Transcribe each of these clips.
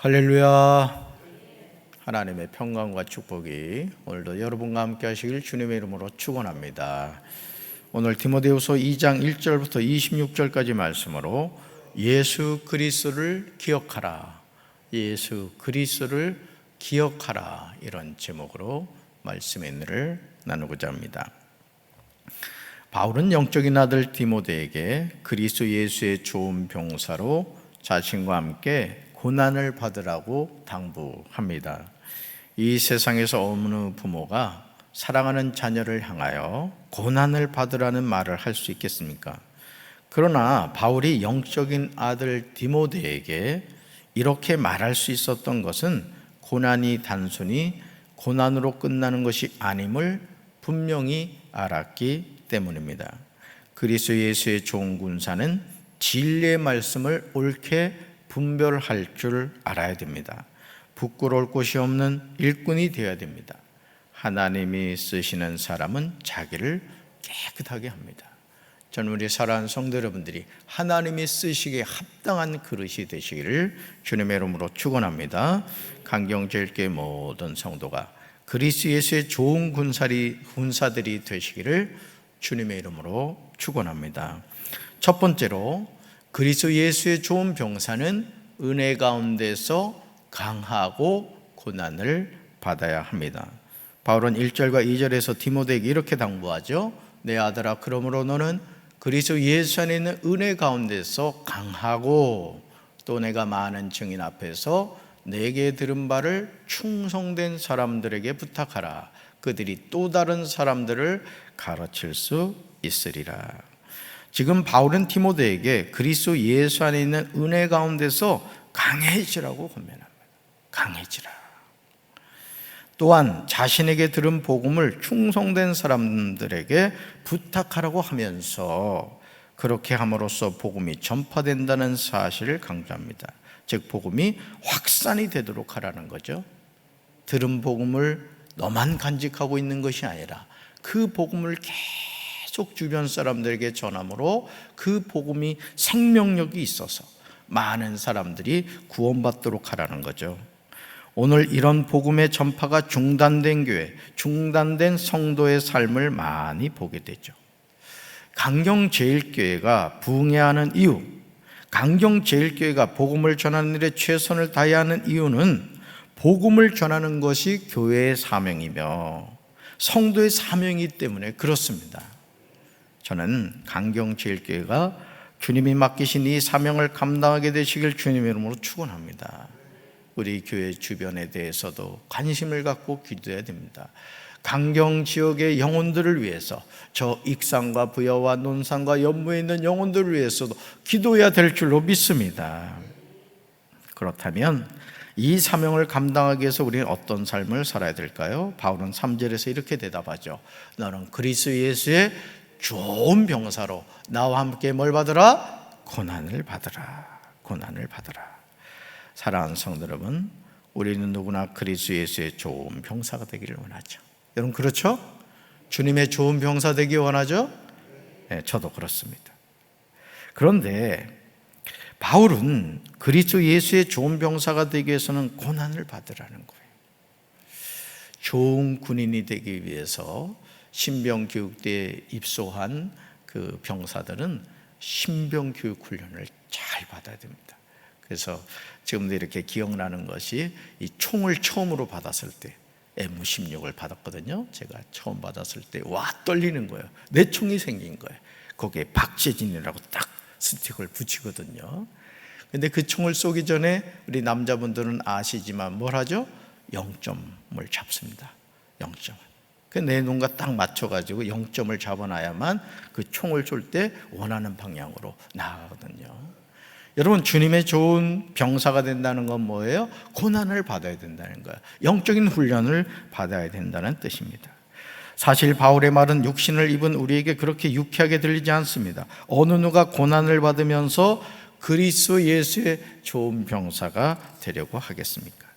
할렐루야. 하나님의 평강과 축복이 오늘도 여러분과 함께 하시길 주님의 이름으로 축원합니다. 오늘 디모데후서 2장 1절부터 26절까지 말씀으로 예수 그리스도를 기억하라, 예수 그리스도를 기억하라, 이런 제목으로 말씀의 은혜를 나누고자 합니다. 바울은 영적인 아들 디모데에게 그리스도 예수의 좋은 병사로 자신과 함께 고난을 받으라고 당부합니다. 이 세상에서 어느 부모가 사랑하는 자녀를 향하여 고난을 받으라는 말을 할 수 있겠습니까? 그러나 바울이 영적인 아들 디모데에게 이렇게 말할 수 있었던 것은 고난이 단순히 고난으로 끝나는 것이 아님을 분명히 알았기 때문입니다. 그리스도 예수의 좋은 군사는 진리의 말씀을 옳게 분별할 줄 알아야 됩니다. 부끄러울 곳이 없는 일꾼이 되어야 됩니다. 하나님이 쓰시는 사람은 자기를 깨끗하게 합니다. 저는 우리 사랑하는 성도 여러분들이 하나님이 쓰시기에 합당한 그릇이 되시기를 주님의 이름으로 축원합니다. 강경제일교회 모든 성도가 그리스도 예수의 좋은 군사들이 되시기를 주님의 이름으로 축원합니다. 첫 번째로 그리스도 예수의 좋은 병사는 은혜 가운데서 강하고 고난을 받아야 합니다. 바울은 1절과 2절에서 디모데에게 이렇게 당부하죠. 내 아들아, 그러므로 너는 그리스도 예수 안에 있는 은혜 가운데서 강하고 또 내가 많은 증인 앞에서 내게 들은 바를 충성된 사람들에게 부탁하라. 그들이 또 다른 사람들을 가르칠 수 있으리라. 지금 바울은 디모데에게 그리스도 예수 안에 있는 은혜 가운데서 강해지라고 권면합니다. 강해지라. 또한 자신에게 들은 복음을 충성된 사람들에게 부탁하라고 하면서 그렇게 함으로써 복음이 전파된다는 사실을 강조합니다. 즉 복음이 확산이 되도록 하라는 거죠. 들은 복음을 너만 간직하고 있는 것이 아니라 그 복음을 계속 주변 사람들에게 전함으로 그 복음이 생명력이 있어서 많은 사람들이 구원받도록 하라는 거죠. 오늘 이런 복음의 전파가 중단된 교회, 중단된 성도의 삶을 많이 보게 되죠. 강경제일교회가 부흥해야 하는 이유, 강경제일교회가 복음을 전하는 일에 최선을 다해야 하는 이유는 복음을 전하는 것이 교회의 사명이며 성도의 사명이기 때문에 그렇습니다. 저는 강경제일교회가 주님이 맡기신 이 사명을 감당하게 되시길 주님의 이름으로 축원합니다. 우리 교회 주변에 대해서도 관심을 갖고 기도해야 됩니다. 강경 지역의 영혼들을 위해서, 저 익산과 부여와 논산과 연무에 있는 영혼들을 위해서도 기도해야 될 줄로 믿습니다. 그렇다면 이 사명을 감당하기 위해서 우리는 어떤 삶을 살아야 될까요? 바울은 3절에서 이렇게 대답하죠. 너는 그리스도 예수의 좋은 병사로 나와 함께 뭘 받으라? 고난을 받으라. 고난을 받으라. 사랑하는 성도 여러분, 우리는 누구나 그리스도 예수의 좋은 병사가 되기를 원하죠. 여러분 그렇죠? 주님의 좋은 병사 되기 원하죠? 네, 저도 그렇습니다. 그런데 바울은 그리스도 예수의 좋은 병사가 되기 위해서는 고난을 받으라는 거예요. 좋은 군인이 되기 위해서 신병교육대에 입소한 그 병사들은 신병교육 훈련을 잘 받아야 됩니다. 그래서 지금도 이렇게 기억나는 것이 이 총을 처음으로 받았을 때 M16을 받았거든요. 제가 처음 받았을 때 와 떨리는 거예요. 내 총이 생긴 거예요. 거기에 박재진이라고 딱 스티커를 붙이거든요. 근데 그 총을 쏘기 전에 우리 남자분들은 아시지만 뭘 하죠? 0점을 잡습니다. 0점. 그 내 눈과 딱 맞춰가지고 0점을 잡아놔야만 그 총을 쏠 때 원하는 방향으로 나아가거든요. 여러분 주님의 좋은 병사가 된다는 건 뭐예요? 고난을 받아야 된다는 거예요. 영적인 훈련을 받아야 된다는 뜻입니다. 사실 바울의 말은 육신을 입은 우리에게 그렇게 유쾌하게 들리지 않습니다. 어느 누가 고난을 받으면서 그리스도 예수의 좋은 병사가 되려고 하겠습니까?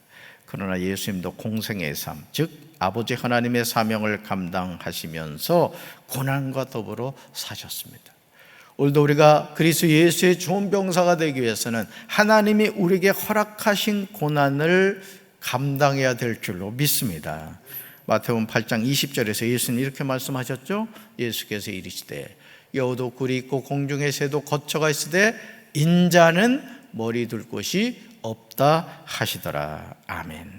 그러나 예수님도 공생의 삶, 즉 아버지 하나님의 사명을 감당하시면서 고난과 더불어 사셨습니다. 오늘도 우리가 그리스도 예수의 좋은 병사가 되기 위해서는 하나님이 우리에게 허락하신 고난을 감당해야 될 줄로 믿습니다. 마태복음 8장 20절에서 예수는 이렇게 말씀하셨죠. 예수께서 이르시되 여우도 굴이 있고 공중의 새도 거처가 있으되 인자는 머리 둘 곳이 없다 하시더라. 아멘.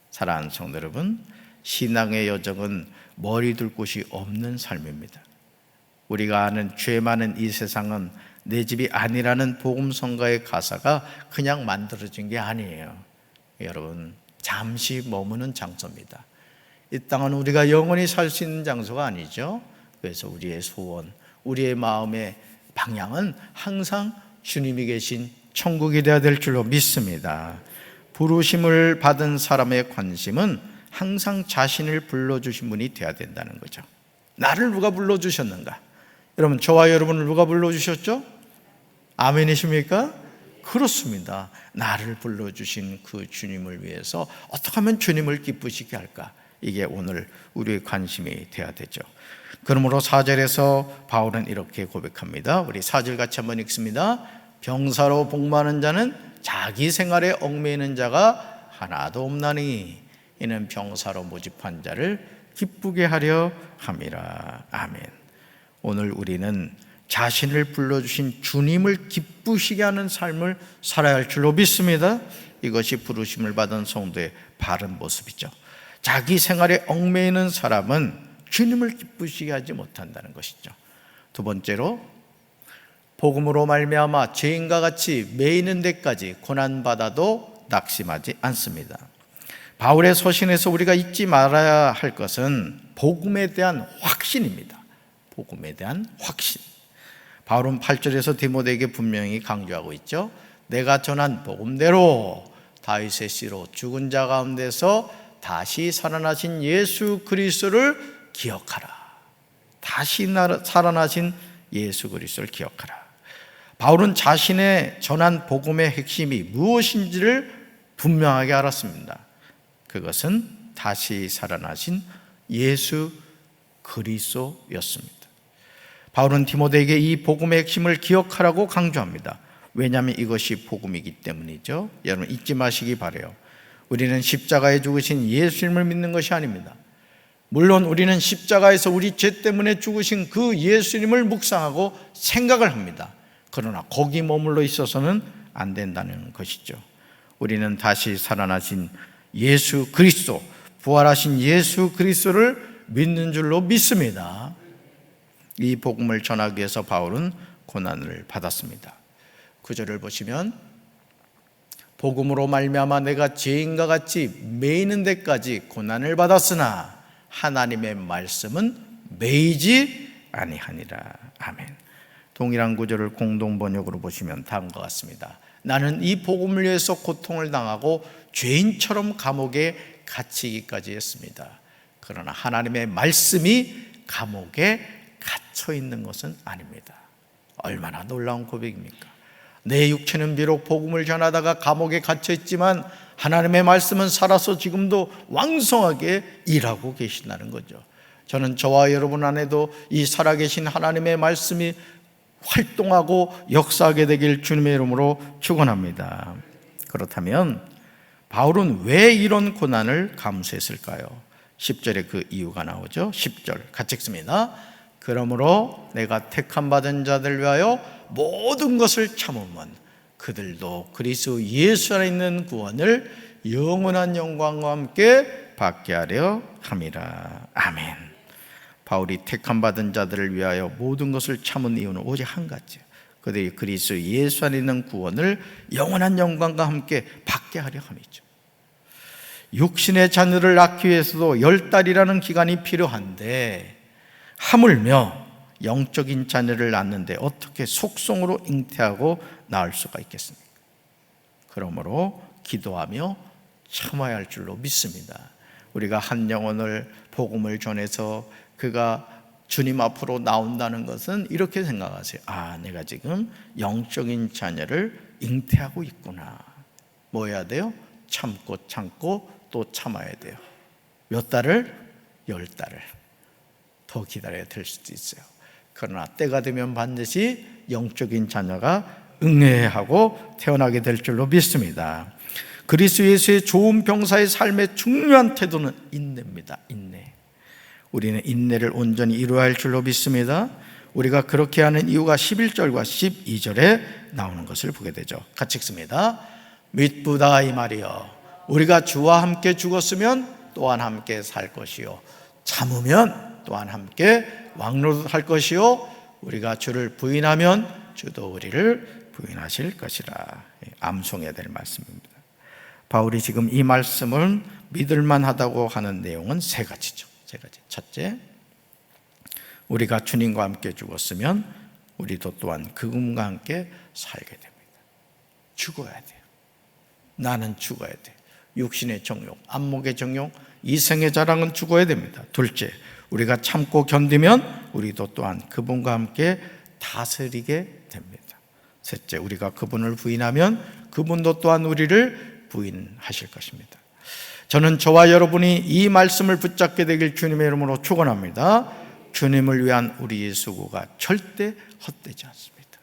사랑하는 성도 여러분, 신앙의 여정은 머리 둘 곳이 없는 삶입니다. 우리가 아는 죄 많은 이 세상은 내 집이 아니라는 복음성가의 가사가 그냥 만들어진 게 아니에요. 여러분, 잠시 머무는 장소입니다. 이 땅은 우리가 영원히 살 수 있는 장소가 아니죠. 그래서 우리의 소원, 우리의 마음의 방향은 항상 주님이 계신 천국이 되어야 될 줄로 믿습니다. 부르심을 받은 사람의 관심은 항상 자신을 불러주신 분이 되어야 된다는 거죠. 나를 누가 불러주셨는가? 여러분, 저와 여러분을 누가 불러주셨죠? 아멘이십니까? 그렇습니다. 나를 불러주신 그 주님을 위해서 어떻게 하면 주님을 기쁘시게 할까? 이게 오늘 우리의 관심이 되어야 되죠. 그러므로 4절에서 바울은 이렇게 고백합니다. 우리 4절 같이 한번 읽습니다. 병사로 복무하는 자는 자기 생활에 얽매이는 자가 하나도 없나니 이는 병사로 모집한 자를 기쁘게 하려 함이라. 아멘. 오늘 우리는 자신을 불러주신 주님을 기쁘시게 하는 삶을 살아야 할 줄로 믿습니다. 이것이 부르심을 받은 성도의 바른 모습이죠. 자기 생활에 얽매이는 사람은 주님을 기쁘시게 하지 못한다는 것이죠. 두 번째로, 복음으로 말미암아 죄인과 같이 매이는 데까지 고난받아도 낙심하지 않습니다. 바울의 서신에서 우리가 잊지 말아야 할 것은 복음에 대한 확신입니다. 복음에 대한 확신. 바울은 8절에서 디모데에게 분명히 강조하고 있죠. 내가 전한 복음대로 다윗의 씨로 죽은 자 가운데서 다시 살아나신 예수 그리스도를 기억하라. 다시 살아나신 예수 그리스도를 기억하라. 바울은 자신의 전한 복음의 핵심이 무엇인지를 분명하게 알았습니다. 그것은 다시 살아나신 예수 그리스도였습니다. 바울은 디모데에게 이 복음의 핵심을 기억하라고 강조합니다. 왜냐하면 이것이 복음이기 때문이죠. 여러분, 잊지 마시기 바라요. 우리는 십자가에 죽으신 예수님을 믿는 것이 아닙니다. 물론 우리는 십자가에서 우리 죄 때문에 죽으신 그 예수님을 묵상하고 생각을 합니다. 그러나 거기 머물러 있어서는 안 된다는 것이죠. 우리는 다시 살아나신 예수 그리스도, 부활하신 예수 그리스도를 믿는 줄로 믿습니다. 이 복음을 전하기 위해서 바울은 고난을 받았습니다. 9절을 보시면 복음으로 말미암아 내가 죄인과 같이 매이는 데까지 고난을 받았으나 하나님의 말씀은 매이지 아니하니라. 아멘. 동일한 구절을 공동 번역으로 보시면 다음과 같습니다. 나는 이 복음을 위해서 고통을 당하고 죄인처럼 감옥에 갇히기까지 했습니다. 그러나 하나님의 말씀이 감옥에 갇혀 있는 것은 아닙니다. 얼마나 놀라운 고백입니까? 내 육체는 비록 복음을 전하다가 감옥에 갇혀 있지만 하나님의 말씀은 살아서 지금도 왕성하게 일하고 계신다는 거죠. 저는 저와 여러분 안에도 이 살아계신 하나님의 말씀이 활동하고 역사하게 되길 주님의 이름으로 축원합니다. 그렇다면 바울은 왜 이런 고난을 감수했을까요? 10절에 그 이유가 나오죠. 10절 같이 읽습니다. 그러므로 내가 택함 받은 자들 위하여 모든 것을 참으면 그들도 그리스도 예수 안에 있는 구원을 영원한 영광과 함께 받게 하려 함이라. 아멘. 바울이 택함 받은 자들을 위하여 모든 것을 참은 이유는 오직 한 가지예요. 그들이 그리스도 예수 안에 있는 구원을 영원한 영광과 함께 받게 하려 함이죠. 육신의 자녀를 낳기 위해서도 10달이라는 기간이 필요한데 하물며 영적인 자녀를 낳는데 어떻게 속성으로 잉태하고 낳을 수가 있겠습니까? 그러므로 기도하며 참아야 할 줄로 믿습니다. 우리가 한 영혼을 복음을 전해서 그가 주님 앞으로 나온다는 것은 이렇게 생각하세요. 아, 내가 지금 영적인 자녀를 잉태하고 있구나. 뭐 해야 돼요? 참고 또 참아야 돼요. 몇 달을? 10달을 더 기다려야 될 수도 있어요. 그러나 때가 되면 반드시 영적인 자녀가 응애하고 태어나게 될 줄로 믿습니다. 그리스도 예수의 좋은 병사의 삶의 중요한 태도는 인내입니다. 인내. 우리는 인내를 온전히 이루어야 할 줄로 믿습니다. 우리가 그렇게 하는 이유가 11절과 12절에 나오는 것을 보게 되죠. 같이 읽습니다. 믿부다 이 말이여, 우리가 주와 함께 죽었으면 또한 함께 살 것이요, 참으면 또한 함께 왕노릇할 것이요, 우리가 주를 부인하면 주도 우리를 부인하실 것이라. 암송해야 될 말씀입니다. 바울이 지금 이 말씀을 믿을만하다고 하는 내용은 세 가지죠. 세 가지. 첫째, 우리가 주님과 함께 죽었으면 우리도 또한 그분과 함께 살게 됩니다. 죽어야 돼요. 나는 죽어야 돼요. 육신의 정욕, 안목의 정욕, 이생의 자랑은 죽어야 됩니다. 둘째, 우리가 참고 견디면 우리도 또한 그분과 함께 다스리게 됩니다. 셋째, 우리가 그분을 부인하면 그분도 또한 우리를 부인하실 것입니다. 저는 저와 여러분이 이 말씀을 붙잡게 되길 주님의 이름으로 축원합니다. 주님을 위한 우리의 수고가 절대 헛되지 않습니다.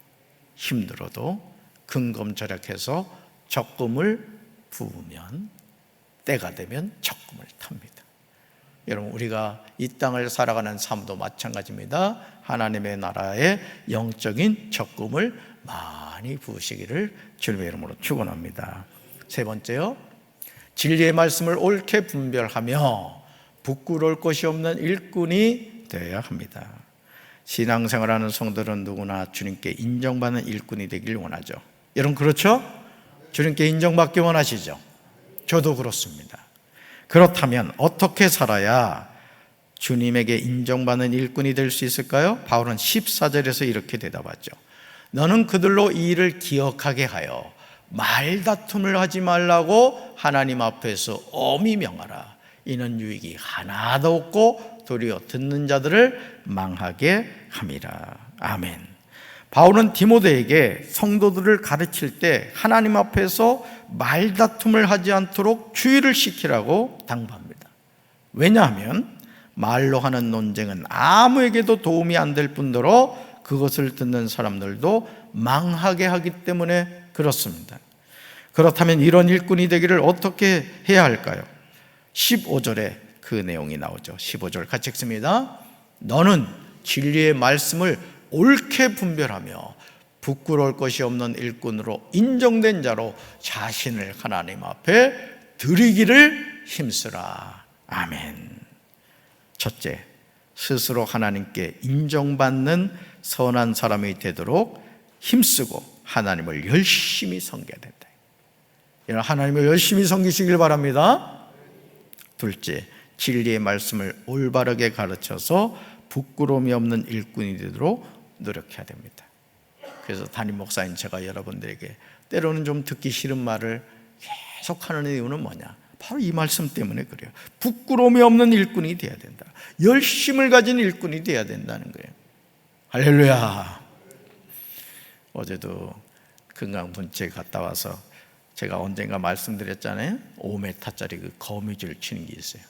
힘들어도 근검절약해서 적금을 부으면 때가 되면 적금을 탑니다. 여러분, 우리가 이 땅을 살아가는 삶도 마찬가지입니다. 하나님의 나라의 영적인 적금을 많이 부으시기를 주님의 이름으로 축원합니다. 세 번째요, 진리의 말씀을 옳게 분별하며 부끄러울 것이 없는 일꾼이 되어야 합니다. 신앙생활하는 성도들은 누구나 주님께 인정받는 일꾼이 되길 원하죠. 여러분, 그렇죠? 주님께 인정받기 원하시죠? 저도 그렇습니다. 그렇다면 어떻게 살아야 주님에게 인정받는 일꾼이 될 수 있을까요? 바울은 14절에서 이렇게 대답하죠. 너는 그들로 이 일을 기억하게 하여 말다툼을 하지 말라고 하나님 앞에서 엄히 명하라. 이는 유익이 하나도 없고 도리어 듣는 자들을 망하게 함이라. 아멘. 바울은 디모데에게 성도들을 가르칠 때 하나님 앞에서 말다툼을 하지 않도록 주의를 시키라고 당부합니다. 왜냐하면 말로 하는 논쟁은 아무에게도 도움이 안 될 뿐더러 그것을 듣는 사람들도 망하게 하기 때문에 그렇습니다. 그렇다면 이런 일꾼이 되기를 어떻게 해야 할까요? 15절에 그 내용이 나오죠. 15절 같이 읽습니다. 너는 진리의 말씀을 옳게 분별하며 부끄러울 것이 없는 일꾼으로 인정된 자로 자신을 하나님 앞에 드리기를 힘쓰라. 아멘. 첫째, 스스로 하나님께 인정받는 선한 사람이 되도록 힘쓰고 하나님을 열심히 섬겨야 된다. 하나님을 열심히 섬기시길 바랍니다. 둘째, 진리의 말씀을 올바르게 가르쳐서 부끄러움이 없는 일꾼이 되도록 노력해야 됩니다. 그래서 담임 목사인 제가 여러분들에게 때로는 좀 듣기 싫은 말을 계속하는 이유는 뭐냐? 바로 이 말씀 때문에 그래요. 부끄러움이 없는 일꾼이 돼야 된다. 열심을 가진 일꾼이 돼야 된다는 거예요. 할렐루야. 어제도 금강분체 갔다 와서 제가 언젠가 말씀드렸잖아요. 5m짜리 그 거미줄 치는 게 있어요.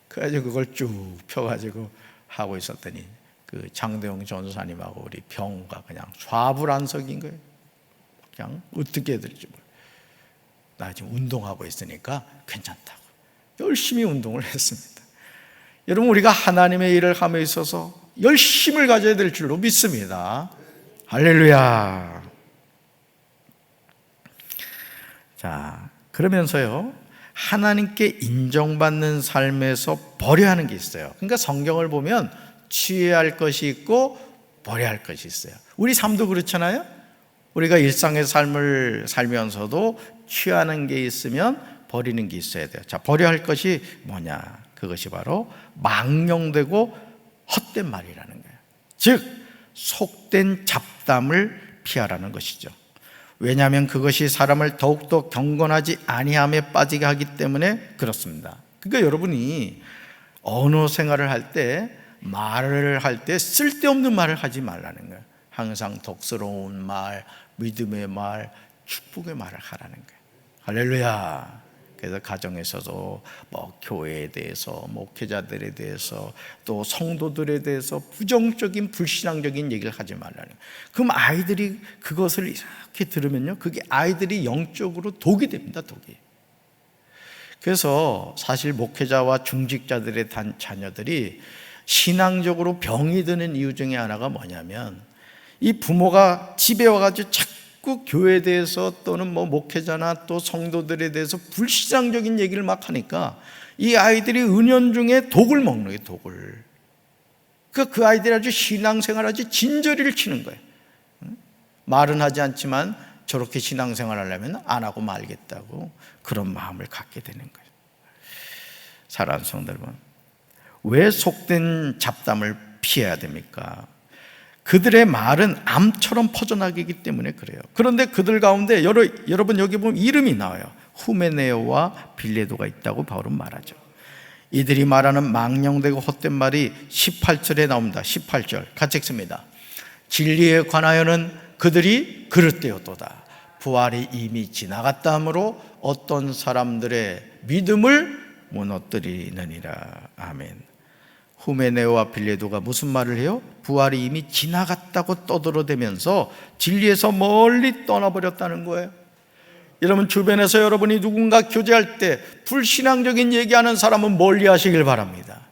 그래가지고 그걸 쭉 펴가지고 하고 있었더니 그 장대용 전사님하고 우리 병우가 그냥 좌불안석인 거예요. 그냥 어떻게 해야 될지 몰라요. 나 지금 운동하고 있으니까 괜찮다고 열심히 운동을 했습니다. 여러분, 우리가 하나님의 일을 함에 있어서 열심을 가져야 될 줄로 믿습니다. 할렐루야. 자, 그러면서요, 하나님께 인정받는 삶에서 버려야 하는 게 있어요. 그러니까 성경을 보면 취해야 할 것이 있고 버려야 할 것이 있어요. 우리 삶도 그렇잖아요. 우리가 일상의 삶을 살면서도 취하는 게 있으면 버리는 게 있어야 돼요. 자, 버려야 할 것이 뭐냐? 그것이 바로 망령되고 헛된 말이라는 거예요. 즉, 속된 잡담을 피하라는 것이죠. 왜냐하면 그것이 사람을 더욱더 경건하지 아니함에 빠지게 하기 때문에 그렇습니다. 그러니까 여러분이 언어 생활을 할 때, 말을 할 때 쓸데없는 말을 하지 말라는 거예요. 항상 덕스러운 말, 믿음의 말, 축복의 말을 하라는 거예요. 할렐루야. 그래서 가정에서도 뭐 교회에 대해서, 목회자들에 대해서, 또 성도들에 대해서 부정적인 불신앙적인 얘기를 하지 말라는. 그럼 아이들이 그것을 이렇게 들으면요, 그게 아이들이 영적으로 독이 됩니다. 독이. 그래서 사실 목회자와 중직자들의 자녀들이 신앙적으로 병이 드는 이유 중에 하나가 뭐냐면, 이 부모가 집에 와가지고 자꾸 교회에 대해서 또는 뭐 목회자나 또 성도들에 대해서 불신앙적인 얘기를 막 하니까 이 아이들이 은연중에 독을 먹는 거예요. 독을. 그 아이들이 아주 신앙생활 아주 진저리를 치는 거예요. 말은 하지 않지만 저렇게 신앙생활 하려면 안 하고 말겠다고 그런 마음을 갖게 되는 거예요. 사랑하는 성도 여러분, 왜 속된 잡담을 피해야 됩니까? 그들의 말은 암처럼 퍼져나가기 때문에 그래요. 그런데 그들 가운데 여러분 여기 보면 이름이 나와요. 후메네오와 빌레도가 있다고 바울은 말하죠. 이들이 말하는 망령되고 헛된 말이 18절에 나옵니다. 18절 같이 읽습니다. 진리에 관하여는 그들이 그릇되었도다. 부활이 이미 지나갔다 하므로 어떤 사람들의 믿음을 무너뜨리느니라. 아멘. 후메네오와 빌레도가 무슨 말을 해요? 부활이 이미 지나갔다고 떠들어대면서 진리에서 멀리 떠나버렸다는 거예요. 여러분 주변에서 여러분이 누군가 교제할 때 불신앙적인 얘기하는 사람은 멀리 하시길 바랍니다.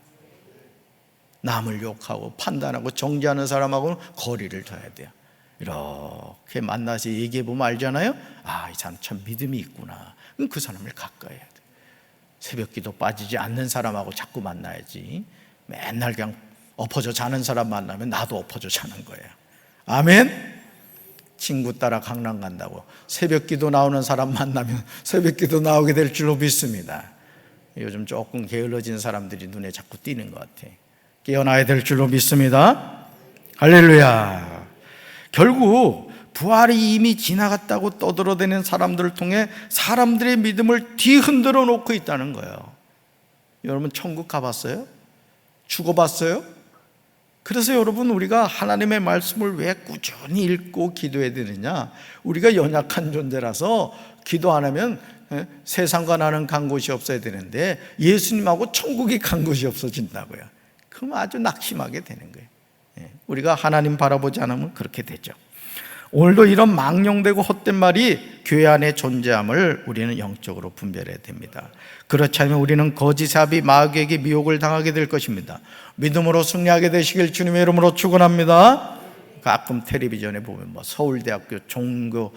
남을 욕하고 판단하고 정죄하는 사람하고는 거리를 둬야 돼요. 이렇게 만나서 얘기해보면 알잖아요. 아, 이 사람 참 믿음이 있구나. 그럼 그 사람을 가까이 해야 돼. 새벽기도 빠지지 않는 사람하고 자꾸 만나야지. 맨날 그냥 엎어져 자는 사람 만나면 나도 엎어져 자는 거예요. 아멘. 친구 따라 강남 간다고 새벽기도 나오는 사람 만나면 새벽기도 나오게 될 줄로 믿습니다. 요즘 조금 게을러진 사람들이 눈에 자꾸 띄는 것 같아. 깨어나야 될 줄로 믿습니다. 할렐루야. 결국 부활이 이미 지나갔다고 떠들어대는 사람들을 통해 사람들의 믿음을 뒤흔들어 놓고 있다는 거예요. 여러분 천국 가봤어요? 죽어봤어요? 그래서 여러분 우리가 하나님의 말씀을 왜 꾸준히 읽고 기도해야 되느냐? 우리가 연약한 존재라서 기도 안 하면 세상과 나는 간 곳이 없어야 되는데 예수님하고 천국이 간 곳이 없어진다고요. 그럼 아주 낙심하게 되는 거예요. 우리가 하나님 바라보지 않으면 그렇게 되죠. 오늘도 이런 망령되고 헛된 말이 교회 안에 존재함을 우리는 영적으로 분별해야 됩니다. 그렇지 않으면 우리는 거짓의 아비 마귀에게 미혹을 당하게 될 것입니다. 믿음으로 승리하게 되시길 주님의 이름으로 축원합니다. 가끔 텔레비전에 보면 뭐 서울대학교 종교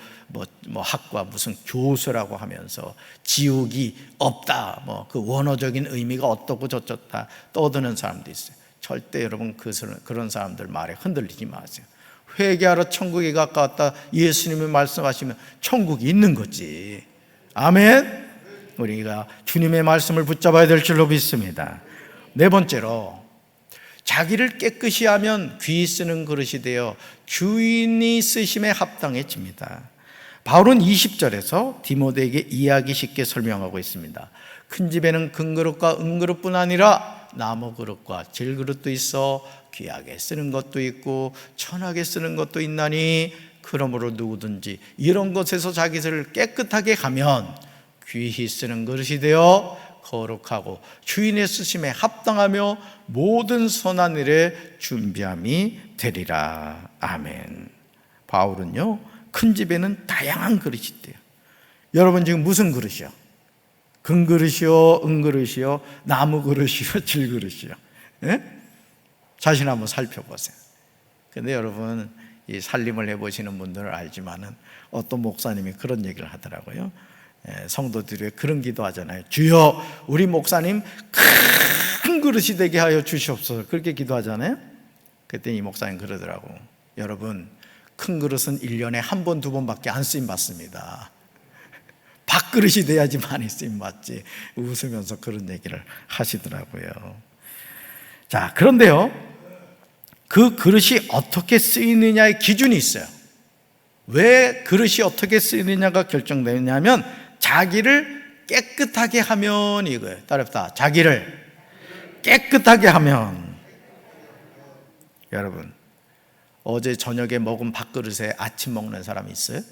학과 무슨 교수라고 하면서 지옥이 없다, 뭐 그 원어적인 의미가 어떻고 저쩌다 떠드는 사람도 있어요. 절대 여러분 그런 사람들 말에 흔들리지 마세요. 회개하러 천국에 가까웠다 예수님이 말씀하시면 천국이 있는 거지. 아멘. 우리가 주님의 말씀을 붙잡아야 될 줄로 믿습니다. 네 번째로, 자기를 깨끗이 하면 귀 쓰는 그릇이 되어 주인이 쓰심에 합당해집니다. 바울은 20절에서 디모데에게 이해하기 쉽게 설명하고 있습니다. 큰 집에는 큰 그릇과 은그릇뿐 아니라 나무 그릇과 질그릇도 있어 귀하게 쓰는 것도 있고 천하게 쓰는 것도 있나니, 그러므로 누구든지 이런 것에서 자기를 깨끗하게 하면 귀히 쓰는 그릇이 되어 거룩하고 주인의 쓰심에 합당하며 모든 선한 일에 준비함이 되리라. 아멘. 바울은요, 큰 집에는 다양한 그릇이 있대요. 여러분 지금 무슨 그릇이요? 금그릇이요, 은그릇이요, 나무 그릇이요, 질그릇이요. 예? 자신 한번 살펴보세요. 근데 여러분 이 살림을 해보시는 분들은 알지만은 어떤 목사님이 그런 얘기를 하더라고요. 성도들이 왜 그런 기도하잖아요. 주여 우리 목사님 큰 그릇이 되게 하여 주시옵소서, 그렇게 기도하잖아요. 그때 이 목사님 그러더라고. 여러분 큰 그릇은 1년에 한 번, 두 번밖에 안 쓰임 받습니다. 밥그릇이 돼야지 많이 쓰임 받지. 웃으면서 그런 얘기를 하시더라고요. 자, 그런데요, 그 그릇이 어떻게 쓰이느냐의 기준이 있어요. 왜 그릇이 어떻게 쓰이느냐가 결정되느냐면 자기를 깨끗하게 하면 이거예요. 따라합시다. 자기를 깨끗하게 하면. 여러분 어제 저녁에 먹은 밥그릇에 아침 먹는 사람이 있어요?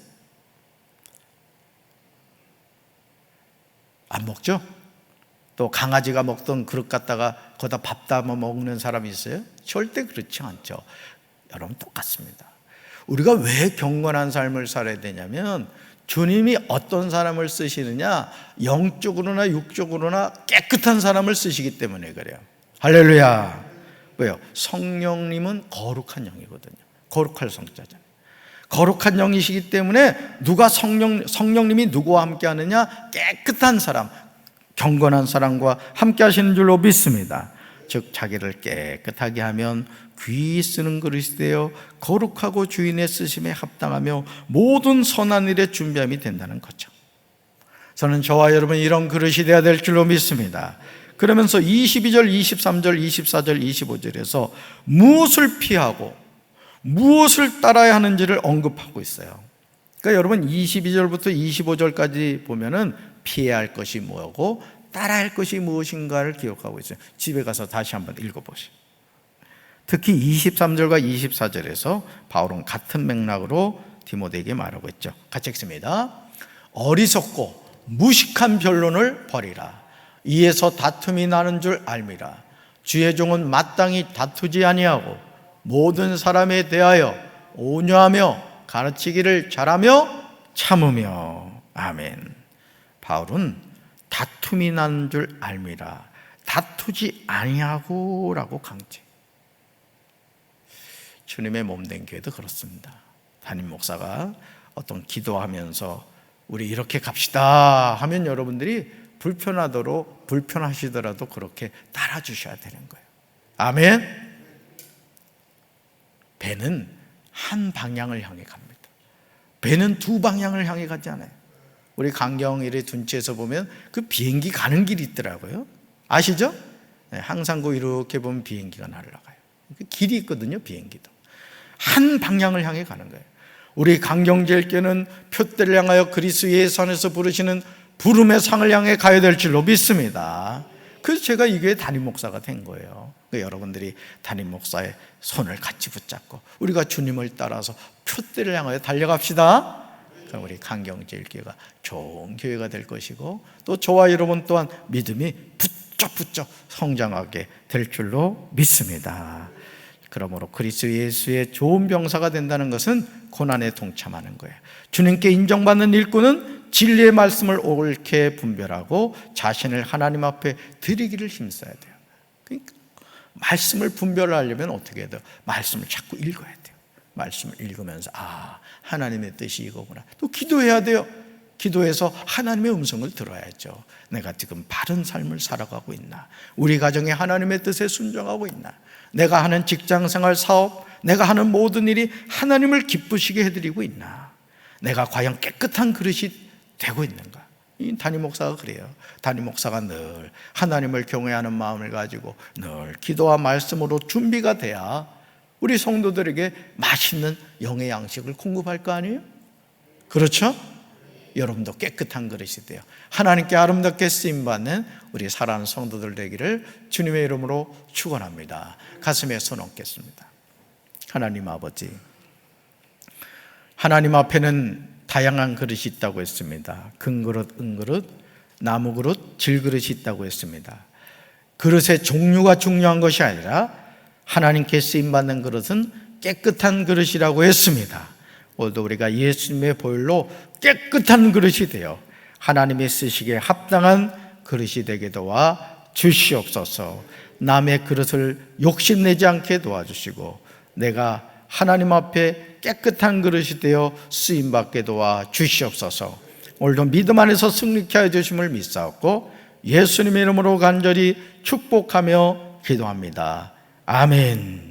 안 먹죠? 또 강아지가 먹던 그릇 갖다가 거기다 밥 담아 먹는 사람이 있어요? 절대 그렇지 않죠. 여러분 똑같습니다. 우리가 왜 경건한 삶을 살아야 되냐면 주님이 어떤 사람을 쓰시느냐, 영적으로나 육적으로나 깨끗한 사람을 쓰시기 때문에 그래요. 할렐루야. 왜요? 성령님은 거룩한 영이거든요. 거룩할 성자잖아요. 거룩한 영이시기 때문에 누가 성령님이 누구와 함께 하느냐? 깨끗한 사람, 경건한 사람과 함께 하시는 줄로 믿습니다. 즉 자기를 깨끗하게 하면 귀 쓰는 그릇이 되어 거룩하고 주인의 쓰심에 합당하며 모든 선한 일에 준비함이 된다는 거죠. 저는 저와 여러분 이런 그릇이 되어야 될 줄로 믿습니다. 그러면서 22절, 23절, 24절, 25절에서 무엇을 피하고 무엇을 따라야 하는지를 언급하고 있어요. 그러니까 여러분 22절부터 25절까지 보면은 피해야 할 것이 뭐고 따라야 할 것이 무엇인가를 기억하고 있어요. 집에 가서 다시 한번 읽어보세요. 특히 23절과 24절에서 바울은 같은 맥락으로 디모데에게 말하고 있죠. 같이 읽습니다. 어리석고 무식한 변론을 버리라. 이에서 다툼이 나는 줄 알미라. 주의 종은 마땅히 다투지 아니하고 모든 사람에 대하여 온유하며 가르치기를 잘하며 참으며. 아멘. 바울은 다툼이 나는 줄 알미라. 다투지 아니하고 라고 강제. 주님의 몸된 교회도 그렇습니다. 담임 목사가 어떤 기도하면서 우리 이렇게 갑시다 하면 여러분들이 불편하시더라도 그렇게 따라주셔야 되는 거예요. 아멘. 배는 한 방향을 향해 갑니다. 배는 두 방향을 향해 가지 않아요. 우리 강경일의 둔치에서 보면 그 비행기 가는 길이 있더라고요. 아시죠? 네, 항상고 이렇게 보면 비행기가 날아가요. 그 길이 있거든요. 비행기도 한 방향을 향해 가는 거예요. 우리 강경제일교는 표대를 향하여 그리스도 예수 안에서 부르시는 부름의 상을 향해 가야 될 줄로 믿습니다. 그래서 제가 이 교회 담임 목사가 된 거예요. 그러니까 여러분들이 담임 목사의 손을 같이 붙잡고 우리가 주님을 따라서 표대를 향하여 달려갑시다. 그럼 우리 강경제일교회가 좋은 교회가 될 것이고 또 저와 여러분 또한 믿음이 부쩍부쩍 성장하게 될 줄로 믿습니다. 그러므로 그리스도 예수의 좋은 병사가 된다는 것은 고난에 동참하는 거예요. 주님께 인정받는 일꾼은 진리의 말씀을 옳게 분별하고 자신을 하나님 앞에 드리기를 힘써야 돼요. 그러니까 말씀을 분별하려면 어떻게 해야 돼요? 말씀을 자꾸 읽어야 돼요. 말씀을 읽으면서 하나님의 뜻이 이거구나. 또 기도해야 돼요. 기도해서 하나님의 음성을 들어야죠. 내가 지금 바른 삶을 살아가고 있나? 우리 가정에 하나님의 뜻에 순종하고 있나? 내가 하는 직장생활, 사업, 내가 하는 모든 일이 하나님을 기쁘시게 해드리고 있나? 내가 과연 깨끗한 그릇이 되고 있는가? 이 담임 목사가 그래요. 담임 목사가 늘 하나님을 경외하는 마음을 가지고 늘 기도와 말씀으로 준비가 돼야 우리 성도들에게 맛있는 영의 양식을 공급할 거 아니에요? 그렇죠? 여러분도 깨끗한 그릇이 돼요. 하나님께 아름답게 쓰임받는 우리 사랑하는 성도들 되기를 주님의 이름으로 축원합니다. 가슴에 손 얹겠습니다. 하나님 아버지, 하나님 앞에는 다양한 그릇이 있다고 했습니다. 금그릇, 은그릇, 나무그릇, 질그릇이 있다고 했습니다. 그릇의 종류가 중요한 것이 아니라 하나님께 쓰임받는 그릇은 깨끗한 그릇이라고 했습니다. 오늘도 우리가 예수님의 보혈로 깨끗한 그릇이 되어 하나님이 쓰시기에 합당한 그릇이 되게 도와 주시옵소서. 남의 그릇을 욕심내지 않게 도와주시고 내가 하나님 앞에 깨끗한 그릇이 되어 쓰임받게 도와 주시옵소서. 오늘도 믿음 안에서 승리케 하여 주심을 믿사옵고 예수님의 이름으로 간절히 축복하며 기도합니다. 아멘.